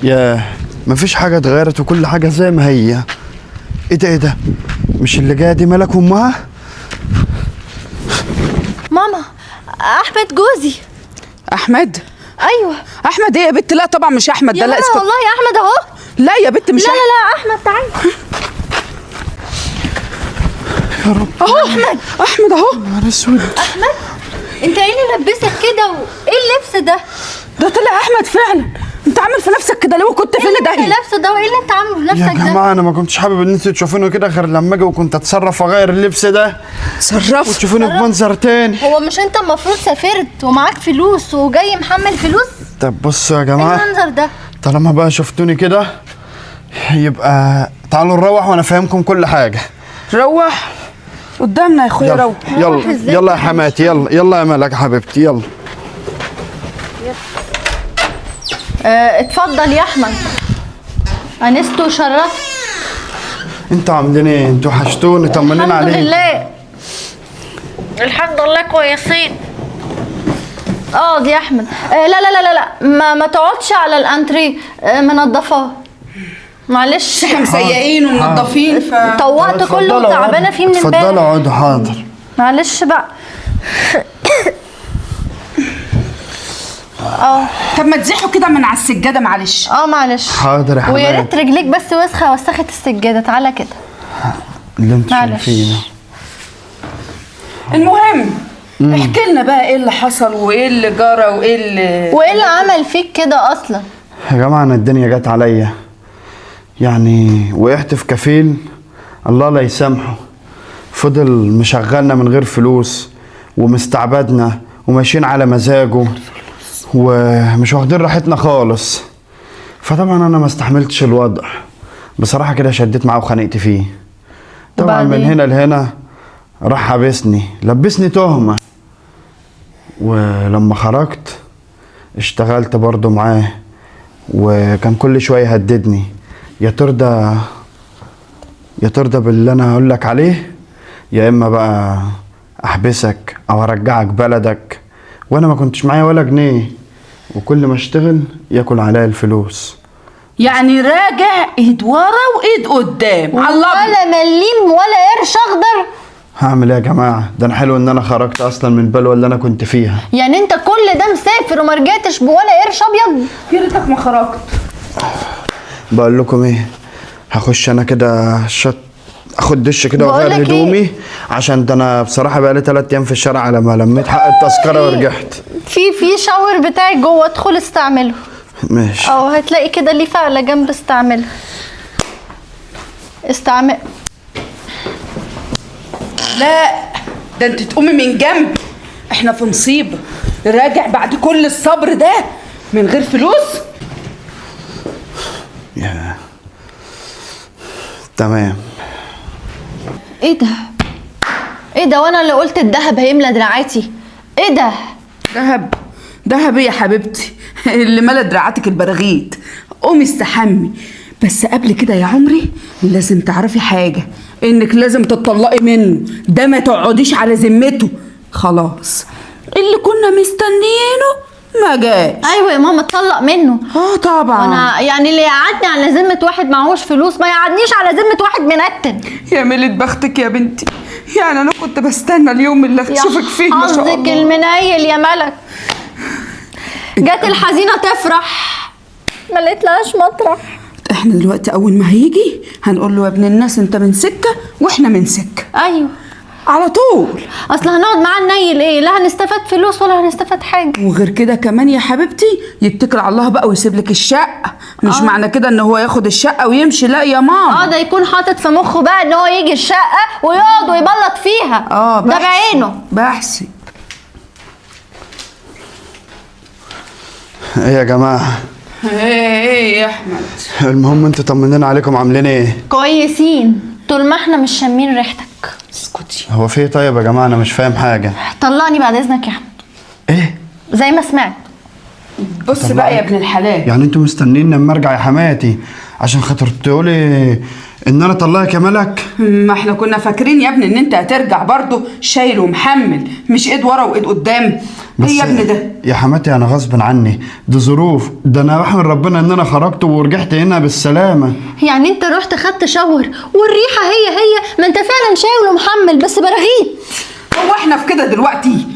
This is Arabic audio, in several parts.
ياه، مفيش حاجة اتغيرت وكل حاجة زي ما هي. ايه ده؟ مش اللي جاية دي ملك وامها؟ ماما، احمد جوزي. احمد؟ ايوه احمد ايه يا بنت؟ لا طبعا مش احمد ده. يا لا ماما اسكت. والله يا احمد اهو. لا يا بنت مش لا احمد تعالى. يا رب. اهو احمد. احمد اهو. نهار اسود. احمد، انت ايه اللي لبسك كده وايه اللبس ده؟ ده طلع احمد فعلا. انت عامل في نفسك كده ليه وكنت فين ايه ده؟ اللي انت لابسه ده وايه اللي انت عامله في يا نفسك ده؟ جماعة أنا ما كنتش حابب إن أنتوا تشوفوني كده غير لما أجي وكنت أتصرف وأغير اللبس ده تصرفت وتشوفوني بمنظر تاني. هو مش انت المفروض سافرت ومعاك فلوس وجاي محمل فلوس؟ طب بصوا يا ايه جماعة، المنظر ده؟ طالما بقى شفتوني كده يبقى تعالوا نروح وأنا فاهمكم كل حاجة. روح قدامنا يا اخويا. يلا روح. يلا إزاي؟ يلا يا حماتي، يلا يلا يا ملك حبيبتي يلا. اتفضل يا احمد، انست وشرفت. انتوا عاملين ايه؟ انتوا وحشتوني، طمنين الحمد عليكم. لله الحمد لله كويسين. يا احمد، لا لا لا لا لا، ما تقعدش على الانتري، منضفاه معلش. احنا مسيقين ومنضفين طوقت كله وتعبانه فيه من امبارح. اتفضلوا اقعدوا. حاضر. معلش بقى. طب ما تزحوا كده من على السجاده معلش. معلش. حاضر يا ويا حماتي. ريت رجليك بس وسخه وسخت السجاده. تعالى كده. اللي انتوا معلش. شايفينه. المهم احكي لنا بقى ايه اللي حصل وايه اللي جرى وايه اللي عمل فيك كده اصلا؟ يا جماعة أنا الدنيا جت عليا، يعني وقعت في كفيل الله لا يسامحه. فضل مشغلنا من غير فلوس ومستعبدنا وماشيين على مزاجه ومش واخدين راحتنا خالص. فطبعا أنا ما استحملتش الوضع بصراحة كده، شديت معاه وخانقت فيه. طبعا من هنا لهنا راح حبسني، لبسني تهمة. ولما خرجت اشتغلت برضو معاه وكان كل شويه يهددني، يا ترضى باللي انا هقول لك عليه، يا اما بقى احبسك او ارجعك بلدك. وانا ما كنتش معايا ولا جنيه، وكل ما اشتغل ياكل عليا الفلوس. يعني راجع ايد ورا وايد قدام على الله. ولا مليم ولا قرش اخضر. هعمل ايه يا جماعه؟ ده انا حلو ان انا خرجت اصلا من البلوه اللي انا كنت فيها. يعني انت كل ده مسافر وما رجعتش بولا قرش ابيض؟ يا ريتك ما خرجت. بقول لكم ايه، هخش انا كده اخد دش كده واغير بقولك هدومي إيه؟ عشان ده انا بصراحه بقالي 3 ايام في الشارع على ما لميت حق التذكره ورجعت. في شاور بتاعي جوه، ادخل استعمله. ماشي. هتلاقي كده ليه فعلة جنب، استعمله. لا ده انت تقومي من جنب، احنا في مصيبه. راجع بعد كل الصبر ده من غير فلوس؟ يا تمام. ايه ده وانا اللي قلت الدهب هيملى دراعاتي؟ ايه ده؟ دهب ايه يا حبيبتي؟ اللي ملا دراعاتك البراغيث. قومي استحمي. بس قبل كده يا عمري لازم تعرفي حاجه، انك لازم تطلقي منه، ده ما تقعديش على ذمته. خلاص اللي كنا مستنيينه ما جاش. ايوه يا ماما، اتطلق منه. طبعا. انا يعني اللي يقعدني على ذمه واحد معهوش فلوس ما يقعدنيش على ذمه واحد منتن. يا ميلة بختك يا بنتي، يعني انا كنت بستنى اليوم اللي اشوفك فيه. ما شاء الله. حظك المنيل يا ملك. جت الحزينه تفرح ما لقيتلهاش مطرح. احنا دلوقتي اول ما هيجي هنقول له يا ابن الناس انت من سكه واحنا من سكه. ايوه على طول. اصل هنقعد معاه ننيل ايه؟ لا هنستفاد فلوس ولا هنستفاد حاجه. وغير كده كمان يا حبيبتي يتكل على الله بقى ويسيب لك الشقه. مش معنى كده ان هو ياخد الشقه ويمشي، لا يا ماما. ده يكون حاطط في مخه بقى ان هو يجي الشقه ويقعد ويبلط فيها. ده بعينه. بحسب. ايه يا جماعه؟ ايه يا احمد؟ المهم انتوا طمنين عليكم، عاملين ايه؟ كويسين طول ما احنا مش شامين ريحتك. اسكتي. هو في طيب يا جماعه؟ انا مش فاهم حاجه. طلقني بعد اذنك يا احمد. ايه؟ زي ما سمعت. بص بقى يا ابن الحلال، يعني انتوا مستنيين لما ارجع يا حماتي عشان خاطر تقولي ان انا اطلقك يا ملك؟ ما احنا كنا فاكرين يا ابني ان انت هترجع برضه شايل ومحمل، مش ايد ورا وايد قدام. ايه يا ابني ده؟ يا حماتي انا غصب عني، دي ظروف، ده انا بحمد ربنا ان انا خرجت ورجعت هنا بالسلامه. يعني انت رحت خدت شاور والريحه هي ما انت فعلا شايل ومحمل بس براغيث. هو احنا في كده دلوقتي؟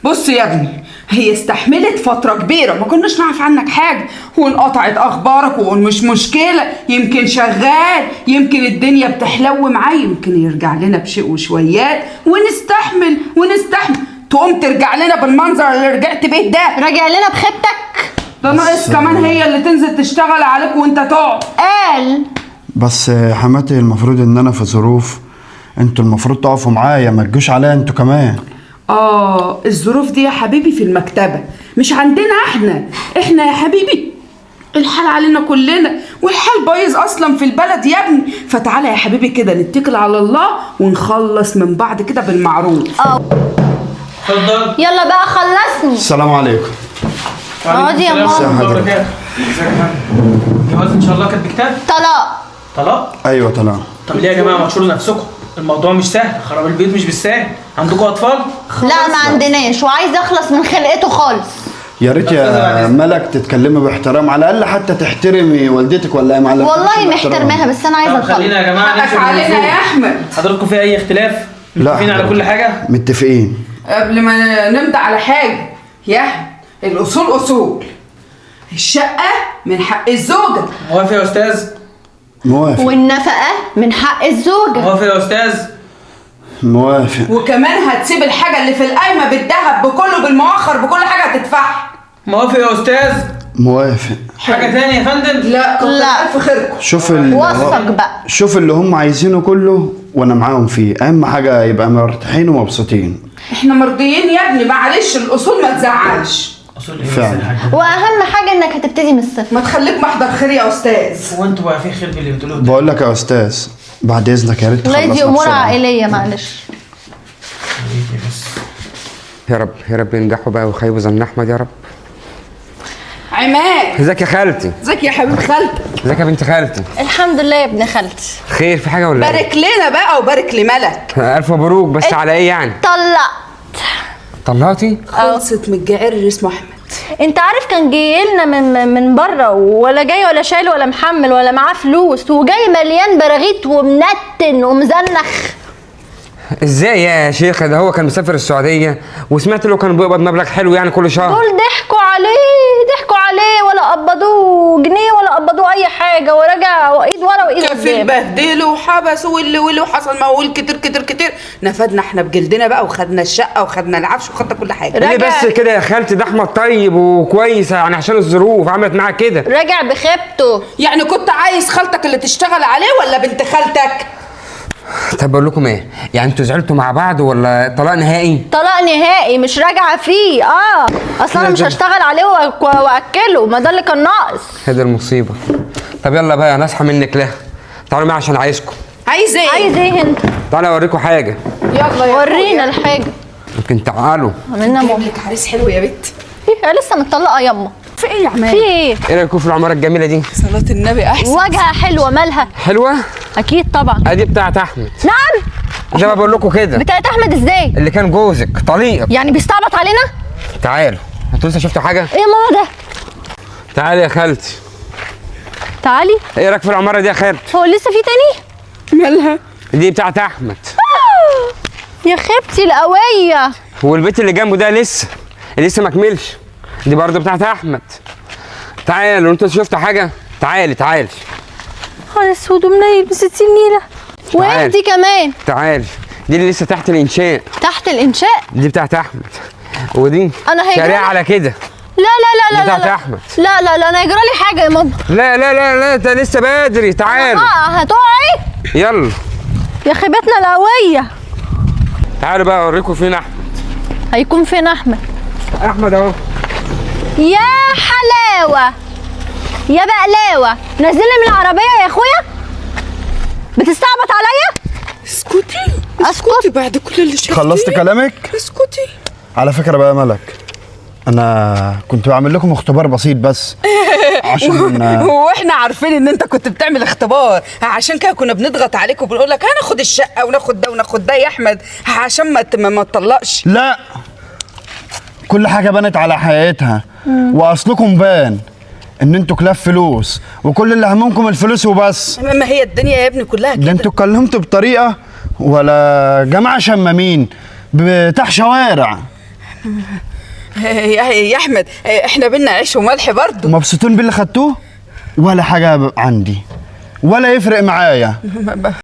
بص يا ابني، هي استحملت فترة كبيرة ما كناش نعرف عنك حاجة، وانقطعت اخبارك ومش مشكلة، يمكن شغال، يمكن الدنيا بتحلو معاه، يمكن يرجع لنا بشيء وشويات ونستحمل. تقوم ترجع لنا بالمنظر اللي رجعت بيه ده؟ راجع لنا بخيبتك؟ ده ناقص كمان هي اللي تنزل تشتغل عليك وانت تقعد. قال بس يا حماتي المفروض ان انا في ظروف، انتوا المفروض تقفوا معايا، ما تجوش عليا انتوا كمان. الظروف دي يا حبيبي في المكتبة، مش عندنا احنا يا حبيبي الحال علينا كلنا، والحال بايظ اصلا في البلد يا ابني. فتعالى يا حبيبي كده نتكل على الله ونخلص من بعض كده بالمعروف. اتفضل. يلا بقى خلصني. السلام عليكم. اقعدي يا ماما. حضرتك. ازيك يا فندم؟ جواز ان شاء الله كانت بكتاب؟ طلاق؟ ايوه طلاق. طب ليه يا جماعه ما تشيلوا نفسكم؟ الموضوع مش سهل، خراب البيت مش بالسهل. عندكم اطفال؟ لا ما عندناش، وعايز اخلص من خلقته خالص. يا ريت يا ملك تتكلمي باحترام، على الاقل حتى تحترمي والدتك ولا يا معلم. والله محترماها بس انا عايزه طب خلينا اخلص. يا جماعه حقك علينا يا احمد. حضراتكم في اي اختلاف؟ متفقين على كل حاجه؟ متفقين. قبل ما نبدا على حاجه يا احمد، الاصول اصول، الشقه من حق الزوجه. موافق يا استاذ؟ موافق. والنفقه من حق الزوجه. موافق يا استاذ؟ موافق. وكمان هتسيب الحاجه اللي في القايمه بالذهب بكله بالمؤخر بكل حاجه هتدفعها. موافق يا استاذ؟ موافق. حاجه ثانيه يا فندم؟ لا كتر لا. الف خيركم. شوف وثق بقى. شوف اللي هم عايزينه كله وانا معاهم فيه، اهم حاجه يبقى مرتاحين ومبسوطين. احنا مرضيين يا ابني، معلش الاصول ما تزعلش. اصول ايه فعلا. بس يا حاج؟ واهم حاجه انك هتبتدي من الصفر. ما تخليك محضر خير يا استاذ. هو انتوا بقى في خير باللي بتقولوه ده؟ بقول لك يا استاذ بعد اذنك يا ريت والله تخلصنا دي امور بسرعة. عائليه معلش. بس يا رب يا رب ينجحوا بقى ويخيبوا ظن احمد يا رب. عماد، ازيك يا خالتي؟ ازيك يا حبيب خالتك؟ ازيك يا بنت خالتي؟ الحمد لله يا ابن خالتي. خير في حاجه ولا ايه؟ بارك لنا بقى وبارك لملك. الف مبروك، بس على ايه يعني؟ طلقت. طلعتي؟ خلصت من الجعير اللي اسمه احمد. انت عارف كان جاي لنا من بره، ولا جاي ولا شايل ولا محمل ولا معاه فلوس، وجاي مليان براغيث ومنتن ومزنخ. ازاي يا شيخ؟ ده هو كان مسافر السعوديه وسمعت له كان بيقبض مبلغ حلو يعني كل شهر. دول ضحكوا عليه ولا قبضوه جنيه ولا قبضوه اي حاجه، ورجع وايد ورا وايد كفيل قدام. بهدله وحبسه واللي وحصل موال كتير. نفدنا احنا بجلدنا بقى، وخدنا الشقه وخدنا العفش وخدنا كل حاجه. ليه بس كده يا خالتي؟ ده احمد طيب وكويس يعني، عشان الظروف عملت معاه كده. رجع بخيبته. يعني كنت عايز خالتك اللي تشتغل عليه ولا بنت خالتك؟ طب بقول لكم ايه؟ يعني انتوا زعلتوا مع بعض ولا طلاق نهائي؟ طلاق نهائي، مش راجعه فيه. اصلا انا مش هشتغل عليه واكله، ما ده اللي كان ناقص. هي دي المصيبه. طب يلا بقى انا اصحى منك لها. تعالوا معايا عشان عايزكم. عايز ايه؟ عايز ايه انت؟ تعالوا اوريكم حاجه. يلا يا ورينا الحاجه. ممكن تعالوا. عملنا جايب ماما. لك عريس حلو يا بت. ايه لسه متطلقه ياما؟ في ايه يا عماد؟ في ايه؟ ايه رايكم في العماره الجميله دي؟ صلاة النبي احسن. وجهها حلوه، مالها؟ حلوه؟ اكيد طبعا. ادي بتاعت احمد. نعم. زي ما بقول لكم كده. بتاعت احمد ازاي؟ اللي كان جوزك طليق. يعني بيستعبط علينا؟ تعالوا. انتوا لسه شفتوا حاجه؟ ايه يا ماما ده؟ تعالي يا خالتي. تعالي. ايه رايك في العماره دي يا خالتي؟ هو لسه في تاني؟ مالها؟ دي بتاعت احمد. يا خيبتي القويه. والبيت اللي جنبه ده لسه ما كملش. دي برضه بتاعت احمد. تعالوا. انتوا شفتوا حاجه؟ تعالي. نهار اسود ومنيل ب 60 نيله. وانتي كمان. تعالي. دي اللي لسه تحت الانشاء. تحت الانشاء. دي بتاعت احمد. ودي أنا هيجرالي؟ شاريها على كده. لا بتاعت أحمد. لا انا هيجرى لي حاجه يا ماما. لا ده لسه بدري. تعالوا. هتقعي. يلا. يا خيبتنا القويه. تعالوا بقى اوريكم فين احمد. هيكون فين احمد؟ احمد اهو. يا حلاوه يا بقلاوه، نزلني من العربيه يا اخويا. بتستعبط عليا؟ اسكتي بعد كل اللي شفتيه. خلصت كلامك؟ اسكتي. على فكره بقى يا ملك، انا كنت بعمل لكم اختبار بسيط بس. عشان واحنا عارفين ان انت كنت بتعمل اختبار، عشان كده كنا بنضغط عليك وبنقول لك هناخد الشقه وناخد ده وناخد ده يا احمد، عشان ما تطلقش. لا، كل حاجه بانت على حقيقتها، واصلكم بان ان انتوا كلاب فلوس، وكل اللي هممكم الفلوس وبس. ما هي الدنيا يا ابني كلها كده. ده انتوا اتكلمتوا بطريقه ولا جماعه شمامين بتاع شوارع. يا احمد احنا بينا عيش وملح برضه. مبسوطين باللي خدتوه؟ ولا حاجه عندي، ولا يفرق معايا.